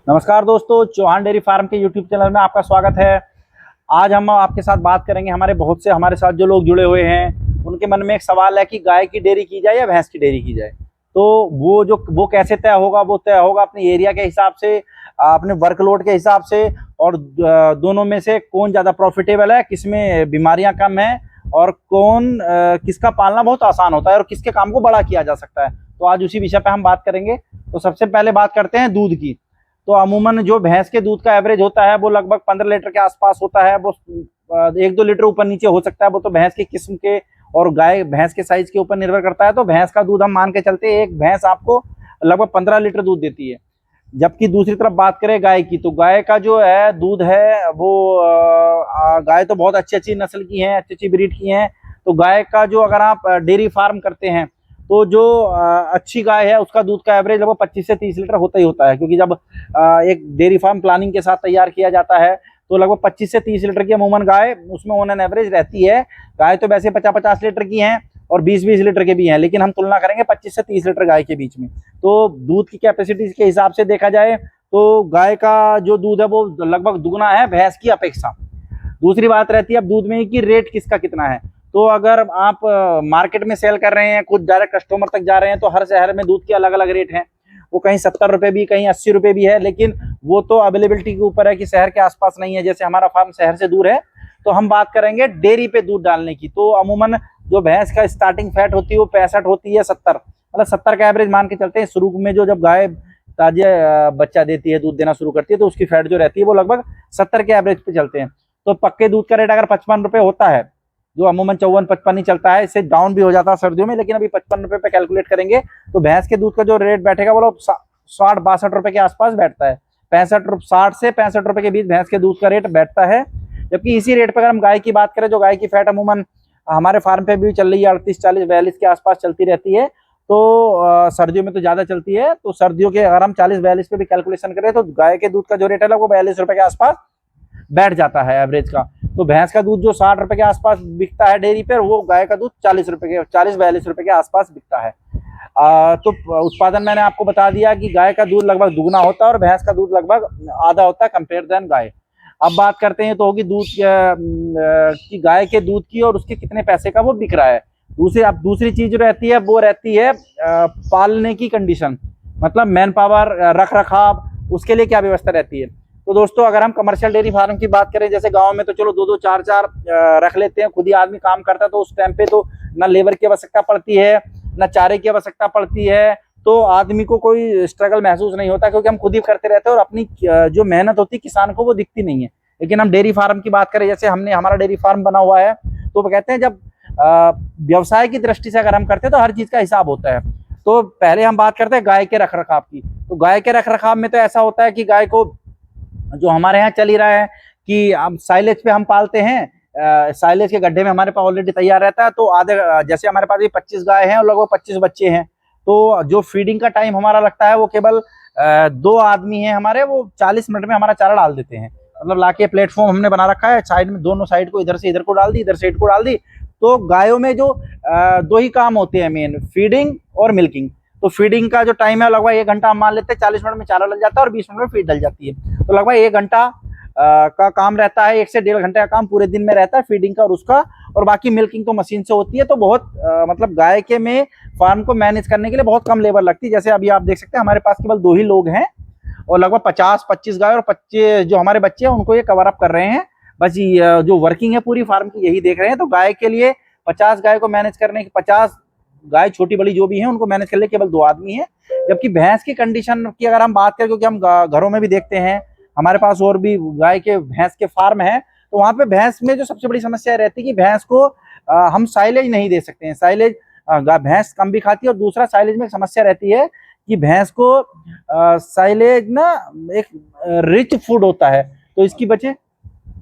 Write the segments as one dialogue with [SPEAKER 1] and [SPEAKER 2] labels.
[SPEAKER 1] नमस्कार दोस्तों, Chauhan dairy farm के यूट्यूब चैनल में आपका स्वागत है। आज हम आपके साथ बात करेंगे। हमारे साथ जो लोग जुड़े हुए हैं उनके मन में एक सवाल है कि गाय की डेयरी की जाए या भैंस की डेयरी की जाए। तो वो कैसे तय होगा? वो तय होगा अपने एरिया के हिसाब से, अपने वर्कलोड के हिसाब से, और दोनों में से कौन ज़्यादा प्रॉफिटेबल है, किसमें बीमारियां कम है, और किसका पालना बहुत आसान होता है और किसके काम को बड़ा किया जा सकता है। तो आज उसी विषय पर हम बात करेंगे। तो सबसे पहले बात करते हैं दूध की। तो अमूमन जो भैंस के दूध का एवरेज होता है वो लगभग 15 लीटर के आसपास होता है। वो 1-2 लीटर ऊपर नीचे हो सकता है, वो तो भैंस की किस्म के और भैंस के साइज के ऊपर निर्भर करता है। तो भैंस का दूध हम मान के चलते हैं, एक भैंस आपको लगभग 15 लीटर दूध देती है। जबकि दूसरी तरफ बात करें गाय की, तो गाय का जो है दूध है वो गाय तो बहुत अच्छी अच्छी नस्ल की हैं, अच्छी अच्छी ब्रीड की हैं। तो गाय का जो, अगर आप डेयरी फार्म करते हैं तो जो अच्छी गाय है उसका दूध का एवरेज लगभग 25 से 30 लीटर होता ही होता है। क्योंकि जब एक डेयरी फार्म प्लानिंग के साथ तैयार किया जाता है तो लगभग 25 से 30 लीटर की अमूमन गाय उसमें ऑन एन एवरेज रहती है। गाय तो वैसे 50-50 लीटर की हैं और 20-20 लीटर के भी हैं, लेकिन हम तुलना करेंगे 25 से 30 लीटर गाय के बीच में। तो दूध की कैपेसिटी के हिसाब से देखा जाए तो गाय का जो दूध है वो लगभग दुगना है भैंस की अपेक्षा। दूसरी बात रहती है अब दूध में कि रेट किसका कितना है। तो अगर आप मार्केट में सेल कर रहे हैं, कुछ डायरेक्ट कस्टमर तक जा रहे हैं, तो हर शहर में दूध के अलग अलग रेट हैं। वो कहीं 70 रुपये भी, कहीं 80 रुपये भी है, लेकिन वो तो अवेलेबिलिटी के ऊपर है कि शहर के आसपास नहीं है। जैसे हमारा फार्म शहर से दूर है, तो हम बात करेंगे डेयरी पे दूध डालने की। तो अमूमन जो भैंस का स्टार्टिंग फैट होती है वो 65 होती है, 70, मतलब 70 का एवरेज मान के चलते हैं। शुरू में जब गाय ताजा बच्चा देती है, दूध देना शुरू करती है, तो उसकी फैट जो रहती है वो लगभग 70 के एवरेज पे चलते हैं। तो पक्के दूध का रेट अगर 55 रुपये होता है, जो अमूमन 54-55 ही चलता है, इससे डाउन भी हो जाता है सर्दियों में, लेकिन अभी 55 रुपये पे कैलकुलेट करेंगे तो भैंस के दूध का जो रेट बैठेगा वो 60-62 रुपये के आसपास बैठता है। 60 से 65 रुपये के बीच भैंस के दूध का रेट बैठता है। जबकि इसी रेट पर अगर हम गाय की बात करें, जो गाय की फैट अमूमन हमारे फार्म पे भी चल रही है 38, 40, 42 के आसपास चलती रहती है। तो सर्दियों में तो ज्यादा चलती है। तो सर्दियों के अगर हम 40-42 पे भी कैलकुलेशन करें तो गाय के दूध का जो रेट है वो 42 रुपये के आसपास बैठ जाता है एवरेज का। तो भैंस का दूध जो 60 रुपए के आसपास बिकता है डेयरी पर, वो गाय का दूध 40-42 रुपए के आसपास बिकता है। तो उत्पादन मैंने आपको बता दिया कि गाय का दूध लगभग दुगना होता है और भैंस का दूध लगभग आधा होता है कंपेयर देन गाय। अब बात करते हैं तो होगी दूध की, गाय के दूध की और उसके कितने पैसे का वो बिक रहा है। दूसरी चीज जो रहती है वो रहती है पालने की कंडीशन, मतलब मैन पावर, रख रखाव, उसके लिए क्या व्यवस्था रहती है। तो दोस्तों, अगर हम कमर्शियल डेयरी फार्म की बात करें, जैसे गांव में तो चलो 2-2, 4-4 रख लेते हैं, खुद ही आदमी काम करता है, तो उस टाइम पे तो ना लेबर की आवश्यकता पड़ती है, ना चारे की आवश्यकता पड़ती है। तो आदमी को कोई स्ट्रगल महसूस नहीं होता, क्योंकि हम खुद ही करते रहते हैं और अपनी जो मेहनत होती है किसान को वो दिखती नहीं है। लेकिन हम डेयरी फार्म की बात करें, जैसे हमारा डेयरी फार्म बना हुआ है, तो वो कहते हैं जब व्यवसाय की दृष्टि से अगर हम करते हैं तो हर चीज का हिसाब होता है। तो पहले हम बात करते हैं गाय के रख रखाव की। तो गाय के रख रखाव में तो ऐसा होता है कि गाय को, जो हमारे यहाँ चल ही रहा है कि हम साइलेज पे हम पालते हैं, साइलेज के गड्ढे में हमारे पास ऑलरेडी तैयार रहता है। तो आधे, जैसे हमारे पास भी 25 गाय हैं और लगभग 25 बच्चे हैं, तो जो फीडिंग का टाइम हमारा लगता है वो केवल 2 आदमी हैं हमारे, वो 40 मिनट में हमारा चारा डाल देते हैं। मतलब लाके प्लेटफॉर्म हमने बना रखा है, साइड में दोनों साइड को, इधर से इधर को डाल दी, इधर से इधर को डाल दी। तो गायों में जो 2 ही काम होते हैं मेन, फीडिंग और मिल्किंग। तो फीडिंग का जो टाइम है लगभग 1 घंटा हम मान लेते हैं, 40 मिनट में चारा डल जाता है और 20 मिनट में फीड डल जाती है। तो लगभग 1 घंटा का काम रहता है, 1 से 1.5 घंटे का काम पूरे दिन में रहता है फीडिंग का और उसका। और बाकी मिल्किंग तो मशीन से होती है। तो बहुत मतलब गाय के में फार्म को मैनेज करने के लिए बहुत कम लेबर लगती है। जैसे अभी आप देख सकते हैं हमारे पास केवल 2 ही लोग हैं और लगभग 50-25 गाय और 25 जो हमारे बच्चे हैं उनको ये कवर अप कर रहे हैं। बस जो वर्किंग है पूरी फार्म की यही देख रहे हैं। तो गाय के लिए 50 गाय को मैनेज करने की, 50 गाय छोटी बड़ी जो भी हैं उनको मैनेज करने के लिए केवल 2 आदमी हैं। जबकि भैंस की कंडीशन की अगर हम बात करें, क्योंकि हम घरों में भी देखते हैं, हमारे पास और भी गाय के भैंस के फार्म है, तो वहां पे भैंस में जो सबसे बड़ी समस्या रहती है कि भैंस को हम साइलेज नहीं दे सकते हैं। साइलेज भैंस कम भी खाती है, और दूसरा साइलेज में समस्या रहती है कि भैंस को साइलेज ना एक रिच फूड होता है, तो इसकी वजह,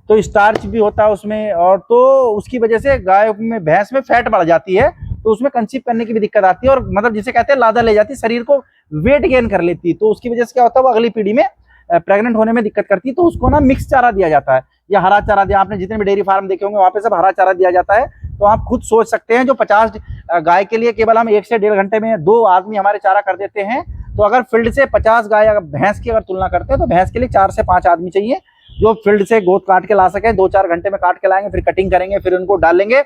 [SPEAKER 1] तो स्टार्च भी होता है उसमें, और तो उसकी वजह से गाय में, भैंस में फैट बढ़ जाती है। तो उसमें कंसीव करने की भी दिक्कत आती है, और मतलब जिसे कहते हैं लादा ले जाती है, शरीर को वेट गेन कर लेती है। तो उसकी वजह से क्या होता है, वो अगली पीढ़ी में प्रेग्नेंट होने में दिक्कत करती है। तो उसको ना मिक्स चारा दिया जाता है या हरा चारा दिया। आपने जितने भी डेयरी फार्म देखे होंगे वहां पे सब हरा चारा दिया जाता है। तो आप खुद सोच सकते हैं, जो 50 गाय के लिए केवल हम 1 से 1.5 घंटे में 2 आदमी हमारे चारा कर देते हैं, तो अगर फील्ड से 50 गाय अगर भैंस की अगर तुलना करते हैं तो भैंस के लिए 4 से 5 आदमी चाहिए जो फील्ड से गोद काट के ला सके। 2-4 घंटे में काट के लाएंगे, फिर कटिंग करेंगे, फिर उनको डालेंगे।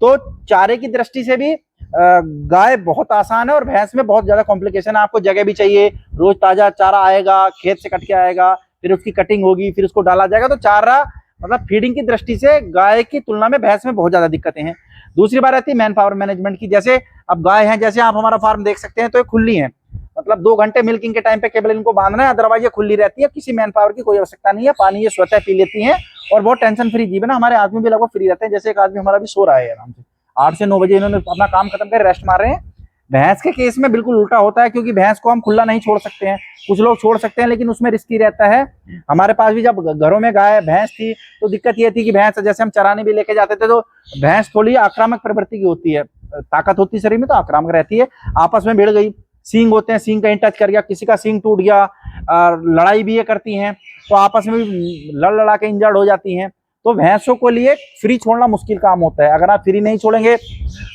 [SPEAKER 1] तो चारे की दृष्टि से भी गाय बहुत आसान है और भैंस में बहुत ज्यादा कॉम्प्लिकेशन है। आपको जगह भी चाहिए, रोज ताजा चारा आएगा, खेत से कट के आएगा, फिर उसकी कटिंग होगी, फिर उसको डाला जाएगा। तो चारा मतलब फीडिंग की दृष्टि से गाय की तुलना में भैंस में बहुत ज्यादा दिक्कतें हैं। दूसरी बात आती है मैन पावर मैनेजमेंट की। जैसे अब गाय है, जैसे आप हमारा फार्म देख सकते हैं तो ये खुली है, मतलब 2 घंटे मिल्किंग के टाइम पे केवल इनको बांधना है, अदरवाइज ये खुली रहती है, किसी मैन पावर की कोई आवश्यकता नहीं है। पानी ये स्वतः पी लेती है और बहुत टेंशन फ्री जीवन है। हमारे आदमी भी लगभग फ्री रहते हैं। जैसे एक आदमी हमारा भी सो रहा है आराम से, 8 से 9 बजे इन्होंने अपना काम खत्म कर रेस्ट मार रहे हैं। भैंस के केस में बिल्कुल उल्टा होता है, क्योंकि भैंस को हम खुला नहीं छोड़ सकते हैं। कुछ लोग छोड़ सकते हैं लेकिन उसमें रिस्की रहता है। हमारे पास भी जब घरों में गाय भैंस थी तो दिक्कत ये थी कि भैंस जैसे हम चराने भी लेके जाते थे तो भैंस थोड़ी आक्रामक प्रवृत्ति की होती है, ताकत होती शरीर में तो आक्रामक रहती है। आपस में भिड़ गई, सींग होते हैं, सींग कहीं टच कर गया, किसी का सींग टूट गया, लड़ाई भी ये करती हैं, तो आपस में भी लड़ लड़ा के इंजर्ड हो जाती हैं। तो भैंसों को लिए फ्री छोड़ना मुश्किल काम होता है। अगर आप फ्री नहीं छोड़ेंगे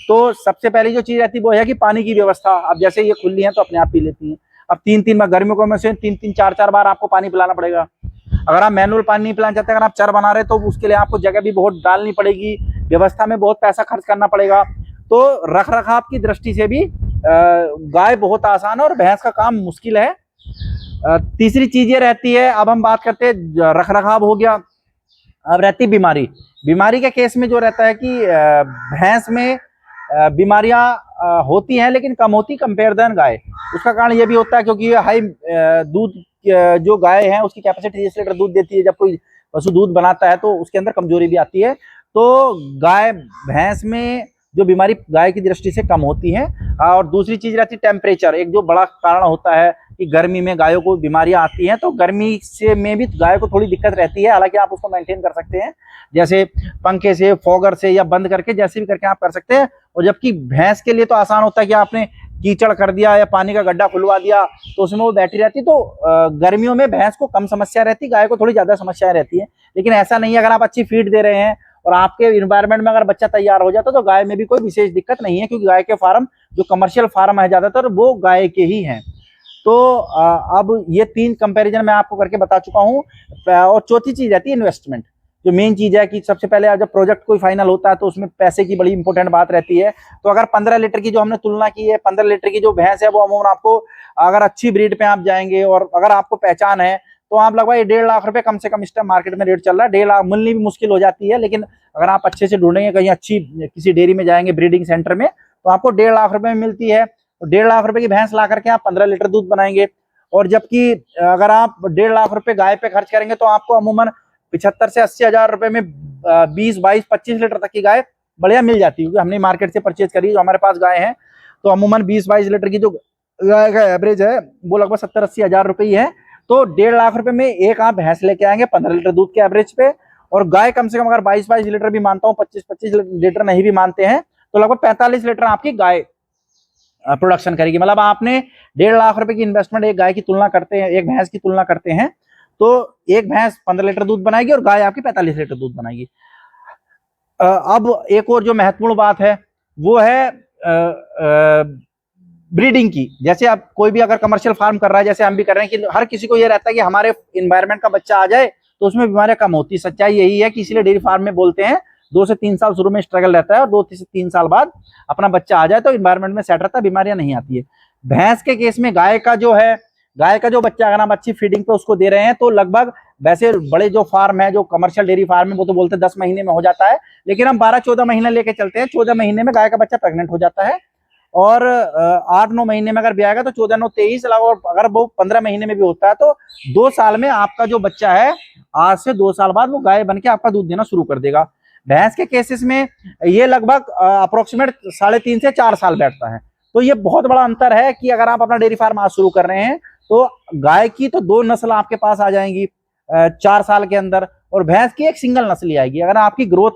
[SPEAKER 1] तो सबसे पहली जो चीज रहती है वो है कि पानी की व्यवस्था। अब जैसे ये खुली है तो अपने आप पी लेती हैं। अब 3-3 बार गर्मियों में से 3-3 4-4 बार आपको पानी पिलाना पड़ेगा। अगर आप मैनुअल पानी नहीं पिलाना चाहते, अगर आप चर बना रहे तो उसके लिए आपको जगह भी बहुत डालनी पड़ेगी, व्यवस्था में बहुत पैसा खर्च करना पड़ेगा। तो रख रखाव की दृष्टि से भी गाय बहुत आसान है और भैंस का काम मुश्किल है। तीसरी चीज ये रहती है, अब हम बात करते हैं रख रखाव हो गया, अब रहती बीमारी। बीमारी के केस में जो रहता है कि भैंस में बीमारियां होती हैं लेकिन कम होती कंपेयर देन गाय। उसका कारण ये भी होता है क्योंकि हाई दूध जो गाय है उसकी कैपेसिटी 30 लीटर दूध देती है। जब कोई पशु दूध बनाता है तो उसके अंदर कमजोरी भी आती है। तो गाय भैंस में जो बीमारी गाय की दृष्टि से कम होती है। और दूसरी चीज रहती है टेम्परेचर, एक जो बड़ा कारण होता है कि गर्मी में गायों को बीमारियां आती हैं। तो गर्मी से में भी गाय को थोड़ी दिक्कत रहती है, हालांकि आप उसको मेंटेन कर सकते हैं, जैसे पंखे से, फॉगर से या बंद करके, जैसे भी करके आप कर सकते हैं। और जबकि भैंस के लिए तो आसान होता है कि आपने कीचड़ कर दिया या पानी का गड्ढा खुलवा दिया तो उसमें वो बैठी रहती। तो गर्मियों में भैंस को कम समस्या रहती, गाय को थोड़ी ज्यादा समस्याएं रहती है। लेकिन ऐसा नहीं है, अगर आप अच्छी फीड दे रहे हैं और आपके इन्वायरमेंट में अगर बच्चा तैयार हो जाता तो गाय में भी कोई विशेष दिक्कत नहीं है, क्योंकि गाय के फार्म जो कमर्शियल फार्म है ज्यादातर वो गाय के ही हैं। तो अब ये 3 कंपैरिजन मैं आपको करके बता चुका हूँ। और चौथी चीज रहती है इन्वेस्टमेंट, जो मेन चीज है कि सबसे पहले जब प्रोजेक्ट कोई फाइनल होता है तो उसमें पैसे की बड़ी इंपॉर्टेंट बात रहती है। तो अगर 15 लीटर की जो हमने तुलना की है, 15 लीटर की जो भैंस है वो अमूमन आपको, अगर अच्छी ब्रीड पे आप जाएंगे और अगर आपको पहचान है तो आप लगभग 1.5 लाख रुपए कम से कम इस टाइम मार्केट में रेट चल रहा है। 1.5 लाख मिलनी भी मुश्किल हो जाती है, लेकिन अगर आप अच्छे से ढूंढेंगे, कहीं अच्छी किसी डेयरी में जाएंगे ब्रीडिंग सेंटर में, तो आपको 1.5 लाख रुपए में मिलती है। तो 1.5 लाख रुपए की भैंस ला करके आप 15 लीटर दूध बनाएंगे। और जबकि अगर आप 1.5 लाख रुपए गाय पे खर्च करेंगे तो आपको अमूमन 75 से 80 हजार रुपए में 20, 22, 25 लीटर तक की गाय बढ़िया मिल जाती है। क्योंकि हमने मार्केट से परचेज करी, जो हमारे पास गाय है, तो अमूमन 20-22 लीटर की जो गाय का एवरेज है वो लगभग 70-80 हजार रुपए ही है। तो 1.5 लाख रुपए में एक आप भैंस लेके आएंगे 15 लीटर दूध के एवरेज पे, और गाय कम से कम अगर 22-22 लीटर भी मानता हूँ, 25-25 लीटर नहीं भी मानते हैं, तो लगभग 45 लीटर आपकी गाय प्रोडक्शन करेगी। मतलब आपने 1.5 लाख रुपए की इन्वेस्टमेंट एक गाय की तुलना करते हैं, एक भैंस की तुलना करते हैं, तो एक भैंस 15 लीटर दूध बनाएगी और गाय आपकी 45 लीटर दूध बनाएगी। अब एक और जो महत्वपूर्ण बात है वो है ब्रीडिंग की। जैसे आप कोई भी अगर कमर्शियल फार्म कर रहा है, जैसे हम भी कर रहे हैं, कि हर किसी को ये रहता है कि हमारे इन्वायरमेंट का बच्चा आ जाए तो उसमें बीमारियां कम होती है। सच्चाई यही है कि इसलिए डेयरी फार्म में बोलते हैं 2 से 3 साल शुरू में स्ट्रगल रहता है और 2 से 3 साल बाद अपना बच्चा आ जाए तो इन्वायरमेंट में सेट रहता है, बीमारियां नहीं आती है। भैंस के केस में गाय का जो बच्चा अगर हम अच्छी फीडिंग पे उसको दे रहे हैं तो लगभग, वैसे बड़े जो फार्म है, जो कमर्शियल डेयरी फार्म है, वो तो बोलते हैं 10 महीने में हो जाता है, लेकिन हम 12-14 महीने लेके चलते हैं। 14 महीने में गाय का बच्चा प्रेग्नेंट हो जाता है और 8-9 महीने में अगर भी आएगा तो 14-9-23, और अगर वो 15 महीने में भी होता है तो 2 साल में आपका जो बच्चा है, आज से 2 साल बाद वो गाय बन के आपका दूध देना शुरू कर देगा। भैंस के केसेस में ये लगभग अप्रोक्सीमेट 3.5 से 4 साल बैठता है। तो ये बहुत बड़ा अंतर है कि अगर आप अपना डेयरी फार्म आज शुरू कर रहे हैं तो गाय की तो 2 नस्ल आपके पास आ जाएंगी 4 साल के अंदर, और भैंस की एक सिंगल नस्ल ही आएगी। अगर आपकी ग्रोथ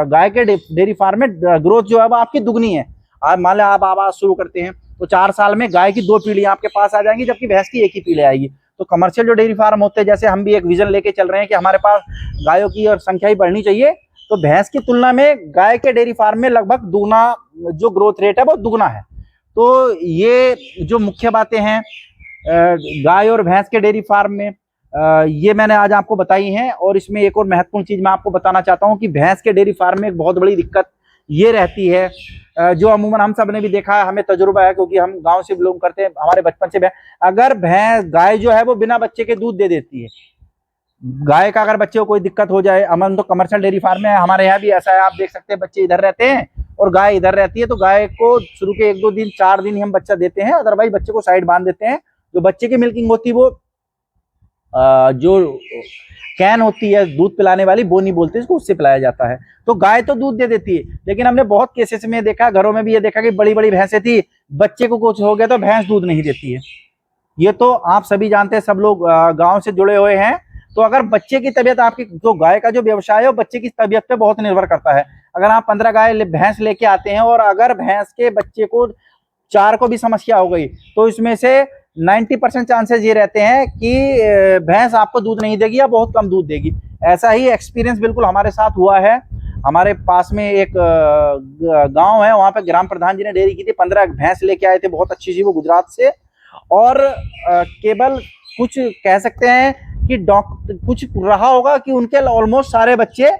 [SPEAKER 1] गाय के डेयरी फार्म में ग्रोथ जो है वो आपकी दुगनी है, आप मान लें आप आवाज शुरू करते हैं तो 4 साल में गाय की 2 पीढ़ियां आपके पास आ जाएंगी, जबकि भैंस की एक ही पीढ़ी आएगी। तो कमर्शियल जो डेयरी फार्म होते हैं, जैसे हम भी एक विजन लेके चल रहे हैं कि हमारे पास गायों की और संख्या ही बढ़नी चाहिए, तो भैंस की तुलना में गाय के डेयरी फार्म में लगभग दुगना जो ग्रोथ रेट है वो दुगना है। तो ये जो मुख्य बातें हैं गाय और भैंस के डेयरी फार्म में ये मैंने आज आपको बताई हैं। और इसमें एक और महत्वपूर्ण चीज मैं आपको बताना चाहता हूँ कि भैंस के डेयरी फार्म में एक बहुत बड़ी दिक्कत ये रहती है, जो अमूमन हम सब ने भी देखा है, हमें तजुर्बा है क्योंकि हम गांव से बिलोंग करते हैं, हमारे बचपन से अगर भैंस गाय जो है वो बिना बच्चे के दूध दे देती है, गाय का अगर बच्चे को कोई दिक्कत हो जाए, अमन तो कमर्शियल डेयरी फार्म में है, हमारे यहाँ भी ऐसा है, आप देख सकते हैं बच्चे इधर रहते हैं और गाय इधर रहती है, तो गाय को शुरू के 1-2 दिन 4 दिन ही हम बच्चा देते हैं, अदरवाइज बच्चे को साइड बांध देते हैं। जो बच्चे की मिल्किंग होती है वो जो कैन होती है दूध पिलाने वाली, बोनी बोलते हैं इसको, उससे पिलाया जाता है। तो गाय तो दूध दे देती है, लेकिन हमने बहुत केसेस में देखा, घरों में भी ये देखा कि बड़ी बड़ी भैंसें थी, बच्चे को कुछ हो गया तो भैंस दूध नहीं देती है। ये तो आप सभी जानते हैं, सब लोग गांव से जुड़े हुए हैं। तो अगर बच्चे की तबीयत, आपकी जो गाय का जो व्यवसाय है वो बच्चे की तबीयत पे बहुत निर्भर करता है। अगर आप 15 गाय भैंस लेके आते हैं और अगर भैंस के बच्चे को 4 को भी समस्या हो गई, तो इसमें से 90% चांसेस ये रहते हैं कि भैंस आपको दूध नहीं देगी या बहुत कम दूध देगी। ऐसा ही एक्सपीरियंस बिल्कुल हमारे साथ हुआ है। हमारे पास में एक गांव है, वहां पे ग्राम प्रधान जी ने डेयरी की थी, 15 भैंस लेके आए थे, बहुत अच्छी सी, वो गुजरात से। और केवल कुछ कह सकते हैं कि कुछ रहा होगा कि उनके ऑलमोस्ट सारे बच्चे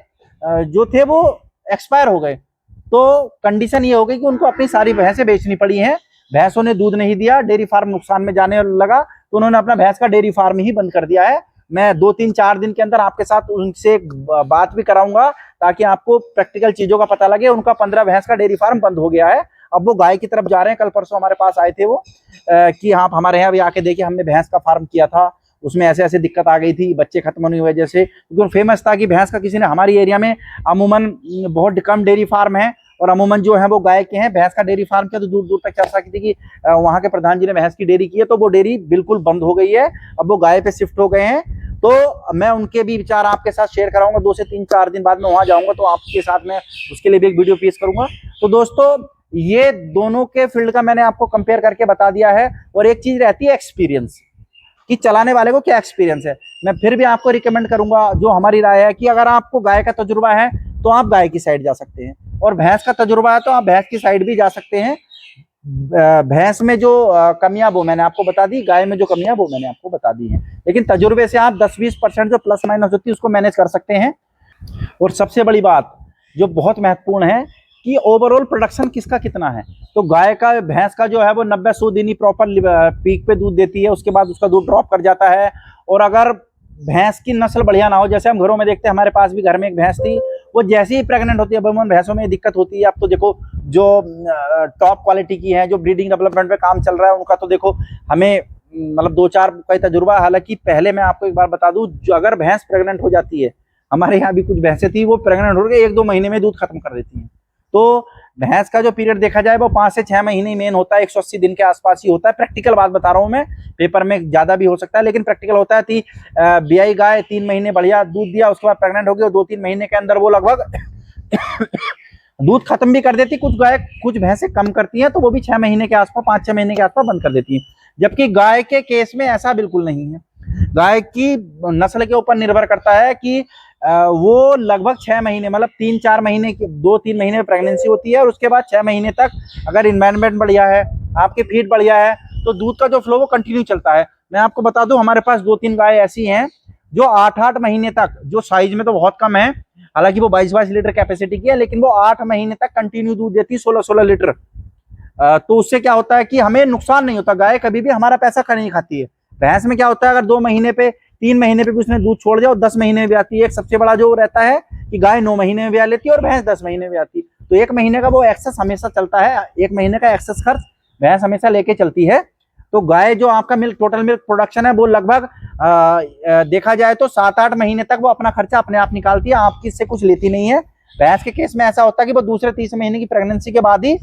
[SPEAKER 1] जो थे वो एक्सपायर हो गए। तो कंडीशन ये हो गई कि उनको अपनी सारी भैंसें बेचनी पड़ी हैं, भैंसों ने दूध नहीं दिया, डेयरी फार्म नुकसान में जाने लगा, तो उन्होंने अपना भैंस का डेयरी फार्म ही बंद कर दिया है। मैं 2-3-4 दिन के अंदर आपके साथ उनसे बात भी कराऊंगा ताकि आपको प्रैक्टिकल चीजों का पता लगे। उनका 15 भैंस का डेयरी फार्म बंद हो गया है, अब वो गाय की तरफ जा रहे हैं। कल परसों हमारे पास आए थे वो कि आप हमारे यहाँ भी आके देखिए, हमने भैंस का फार्म किया था, उसमें ऐसे ऐसे दिक्कत आ गई थी, बच्चे खत्म होने की वजह से, क्योंकि फेमस था कि भैंस का किसी ने, हमारी एरिया में अमूमन बहुत कम डेयरी फार्म है और अमूमन जो है वो गाय के हैं। भैंस का डेयरी फार्म किया तो दूर दूर तक चर्चा की थी कि वहां के प्रधान जी ने भैंस की डेयरी की है, तो वो डेयरी बिल्कुल बंद हो गई है, अब वो गाय पे शिफ्ट हो गए हैं। तो मैं उनके भी विचार आपके साथ शेयर कराऊंगा, 2 से 3-4 दिन बाद में वहां जाऊंगा तो आपके साथ में उसके लिए भी एक वीडियो पेश करूंगा। तो दोस्तों, ये दोनों के फील्ड का मैंने आपको कंपेयर करके बता दिया है। और एक चीज रहती है एक्सपीरियंस, कि चलाने वाले को क्या एक्सपीरियंस है। मैं फिर भी आपको रिकमेंड करूंगा, जो हमारी राय है, कि अगर आपको गाय का तजुर्बा है तो आप गाय की साइड जा सकते हैं, और भैंस का तजुर्बा है तो आप भैंस की साइड भी जा सकते हैं। भैंस में जो कमियां वो मैंने आपको बता दी, गाय में जो कमियां वो मैंने आपको बता दी हैं, लेकिन तजुर्बे से आप 10-20% जो प्लस माइनस होती है उसको मैनेज कर सकते हैं। और सबसे बड़ी बात जो बहुत महत्वपूर्ण है कि ओवरऑल प्रोडक्शन किसका कितना है। तो गाय का, भैंस का जो है वो 90-100 दिन ही प्रॉपर पीक पे दूध देती है, उसके बाद उसका दूध ड्रॉप कर जाता है। और अगर भैंस की नस्ल बढ़िया ना हो, जैसे हम घरों में देखते हैं, हमारे पास भी घर में एक भैंस थी, वो जैसे ही प्रेग्नेंट होती है, अब भैंसों में दिक्कत होती है। अब तो देखो जो टॉप क्वालिटी की है, जो ब्रीडिंग डेवलपमेंट पे काम चल रहा है, उनका तो देखो हमें मतलब 2-4 का तजुर्बा। हालांकि पहले मैं आपको एक बार बता दूं, जो अगर भैंस प्रेग्नेंट हो जाती है, हमारे यहाँ भी कुछ भैंसें थी, वो प्रेग्नेंट हो गई 1-2 महीने में दूध खत्म कर देती हैं। तो भैंस का जो पीरियड देखा जाए वो 5 से 6 महीने मेन होता है, 180 दिन के आसपास ही होता है। प्रैक्टिकल बात बता रहा हूं मैं, पेपर में ज्यादा भी हो सकता है, लेकिन प्रैक्टिकल होता है। ब्याई गाय 3 महीने बढ़िया दूध दिया, उसके बाद प्रेग्नेंट हो गई और 2-3 महीने के अंदर वो लगभग दूध खत्म भी कर देती। कुछ गाय, कुछ भैंसें कम करती हैं, तो वो भी 6 महीने के आसपास, 5-6 महीने के आसपास बंद कर देती हैं। जबकि गाय के केस में ऐसा बिल्कुल नहीं है। गाय की नस्ल के ऊपर निर्भर करता है कि वो लगभग 6 महीने, मतलब 3-4 महीने, 2-3 महीने में प्रेगनेंसी होती है, और उसके बाद 6 महीने तक अगर इन्वायरमेंट बढ़िया है, आपकी फीड बढ़िया है, तो दूध का जो फ्लो वो कंटिन्यू चलता है। मैं आपको बता दूं, हमारे पास 2-3 गाय ऐसी हैं जो 8-8 महीने तक, जो साइज में तो बहुत कम है, हालांकि वो 22-22 लीटर कैपेसिटी की है, लेकिन वो 8 महीने तक कंटिन्यू दूध देती है, 16-16 लीटर। तो उससे क्या होता है कि हमें नुकसान नहीं होता, गाय कभी भी हमारा पैसा नहीं खाती है। भैंस में क्या होता है, अगर 2 महीने पे, 3 महीने पे भी उसने दूध छोड़ दिया और 10 महीने में भी आती है। एक सबसे बड़ा जो रहता है कि गाय 9 महीने में भी आ लेती है और भैंस 10 महीने में आती है, तो 1 महीने का वो एक्सेस हमेशा चलता है, 1 महीने का एक्सेस खर्च भैंस हमेशा लेके चलती है। तो गाय जो आपका मिल्क, टोटल मिल्क प्रोडक्शन है, वो लगभग देखा जाए तो 7-8 महीने तक वो अपना खर्चा अपने आप निकालती है, आपकी इससे कुछ लेती नहीं है। भैंस के केस में ऐसा होता है कि वो दूसरे तीसरे महीने की प्रेगनेंसी के बाद ही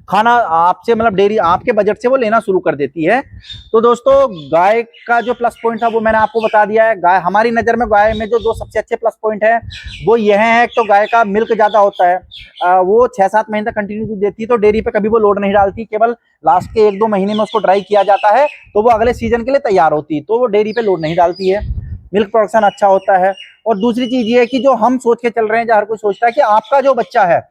[SPEAKER 1] खाना आपसे, मतलब डेयरी आपके बजट से वो लेना शुरू कर देती है। तो दोस्तों, गाय का जो प्लस पॉइंट था वो मैंने आपको बता दिया है। गाय, हमारी नजर में गाय में जो 2 सबसे अच्छे प्लस पॉइंट है वो यह है, तो गाय का मिल्क ज्यादा होता है, वो 6-7 महीने तक कंटिन्यू दूध देती है, तो डेयरी पे कभी वो लोड नहीं डालती, केवल लास्ट के 1-2 महीने में उसको ड्राई किया जाता है, तो वो अगले सीजन के लिए तैयार होती है, तो वो डेयरी पे लोड नहीं डालती है। मिल्क प्रोडक्शन अच्छा होता है। और दूसरी चीज ये है कि जो हम सोच के चल रहे हैं, हर कोई सोचता है कि आपका जो बच्चा है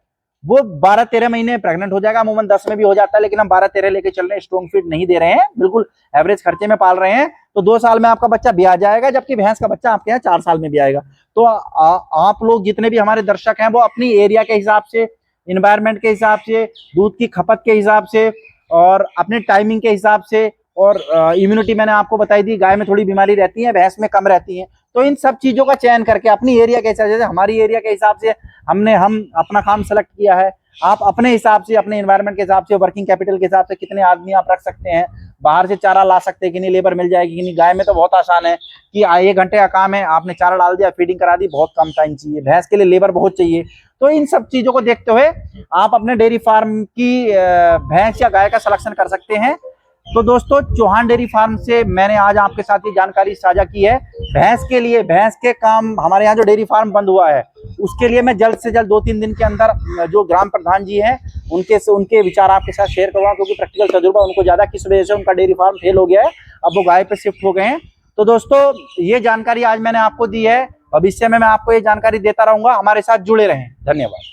[SPEAKER 1] वो 12-13 महीने प्रेग्नेंट हो जाएगा, अमूमन 10 में भी हो जाता है, लेकिन हम 12-13 लेके चल रहे हैं, स्ट्रॉन्ग फीड नहीं दे रहे हैं, बिल्कुल एवरेज खर्चे में पाल रहे हैं। तो 2 साल में आपका बच्चा भी आ जाएगा, जबकि भैंस का बच्चा आपके यहाँ 4 साल में भी आएगा। तो आप लोग जितने भी हमारे दर्शक हैं वो अपनी एरिया के हिसाब से, इन्वायरमेंट के हिसाब से, दूध की खपत के हिसाब से और अपने टाइमिंग के हिसाब से, और इम्यूनिटी मैंने आपको बताई दी, गाय में थोड़ी बीमारी रहती है, भैंस में कम रहती है। तो इन सब चीजों का चयन करके अपनी एरिया के हिसाब से, जैसे हमारी एरिया के हिसाब से हम अपना काम सेलेक्ट किया है। आप अपने हिसाब से, अपने एनवायरनमेंट के हिसाब से, वर्किंग कैपिटल के हिसाब से कितने आदमी आप रख सकते हैं, बाहर से चारा ला सकते हैं कि नहीं, लेबर मिल जाएगी कि नहीं। गाय में तो बहुत आसान है कि 1 घंटे का काम है, आपने चारा डाल दिया, फीडिंग करा दी, बहुत कम टाइम चाहिए। भैंस के लिए लेबर बहुत चाहिए। तो इन सब चीजों को देखते हुए आप अपने डेयरी फार्म की भैंस या गाय का सिलेक्शन कर सकते हैं। तो दोस्तों, चौहान डेयरी फार्म से मैंने आज आपके साथ ये जानकारी साझा की है। भैंस के लिए, भैंस के काम, हमारे यहाँ जो डेयरी फार्म बंद हुआ है उसके लिए मैं जल्द से जल्द 2-3 दिन के अंदर जो ग्राम प्रधान जी हैं उनके विचार आपके साथ शेयर करूंगा, क्योंकि प्रैक्टिकल तजुर्बा उनको ज्यादा, किस वजह से उनका डेयरी फार्म फेल हो गया है, अब वो गाय पे शिफ्ट हो गए हैं। तो दोस्तों, ये जानकारी आज मैंने आपको दी है, भविष्य में मैं आपको ये जानकारी देता रहूंगा। हमारे साथ जुड़े रहें। धन्यवाद।